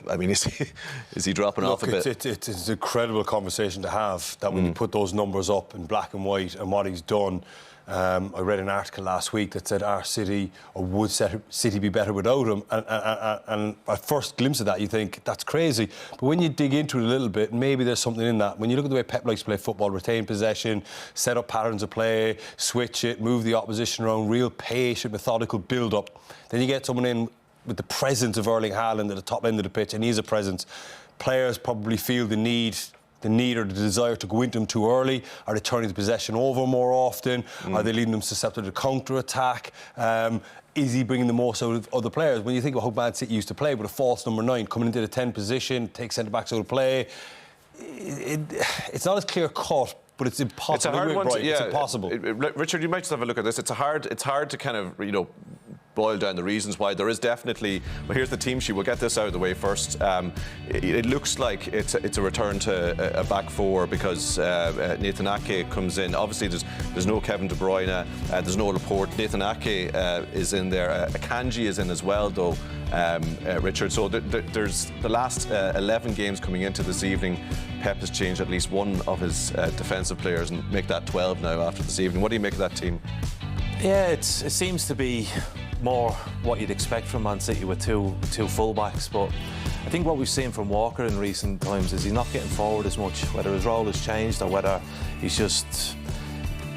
I mean, is he dropping off a bit? It's an incredible conversation to have, that when you put those numbers up in black and white and what he's done. I read an article last week that said our City, or would City be better without him? And at first glimpse of that, you think that's crazy. But when you dig into it a little bit, maybe there's something in that. When you look at the way Pep likes to play football, retain possession, set up patterns of play, switch it, move the opposition around, real patient, methodical build-up. Then you get someone in with the presence of Erling Haaland at the top end of the pitch, and he's a presence. Players probably feel the need or the desire to go into them too early. Are they turning the possession over more often? Are they leaving them susceptible to counter-attack? Is he bringing the most out of other players? When you think about how Man City used to play with a false number 9, coming into the 10 position, take centre-backs out of play, it's not as clear-cut, but it's impossible. It's a hard one. It's impossible. Richard, you might just have a look at this. It's hard to kind of, boil down the reasons why. There is definitely... Well, here's the team sheet. We'll get this out of the way first. It looks like it's a return to a back four, because Nathan Ake comes in. Obviously, there's no Kevin De Bruyne, there's no Laporte. Nathan Ake is in there. Akanji is in as well, though, Richard. So there's the last 11 games coming into this evening. Pep has changed at least one of his defensive players, and make that 12 now after this evening. What do you make of that team? Yeah, it seems to be more what you'd expect from Man City with two full-backs, but I think what we've seen from Walker in recent times is he's not getting forward as much, whether his role has changed or whether he's just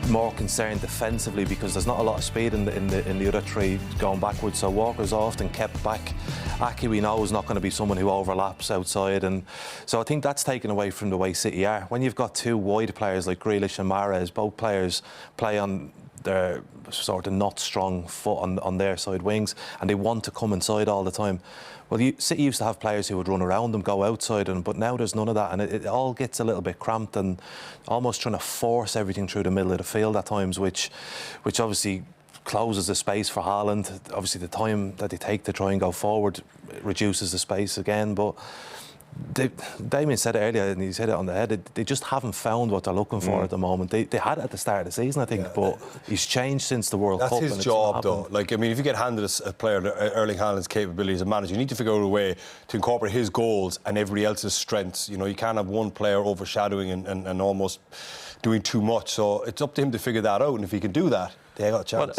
more concerned defensively, because there's not a lot of speed in the other three going backwards, so Walker's often kept back. Ake, we know, is not going to be someone who overlaps outside, and so I think that's taken away from the way City are. When you've got two wide players like Grealish and Mahrez, both players play on their sort of not strong foot on their side wings, and they want to come inside all the time. Well, City used to have players who would run around them, go outside, but now there's none of that, and it all gets a little bit cramped and almost trying to force everything through the middle of the field at times, which obviously closes the space for Haaland. Obviously, the time that they take to try and go forward reduces the space again, but Damien said it earlier, and he said it on the head, they just haven't found what they're looking for at the moment. They had it at the start of the season, I think, but he's changed since the World Cup. That's his job, though. Like, I mean, if you get handed a player, Erling Haaland's capabilities as a manager, you need to figure out a way to incorporate his goals and everybody else's strengths. You can't have one player overshadowing and almost doing too much. So it's up to him to figure that out, and if he can do that, they got a chance.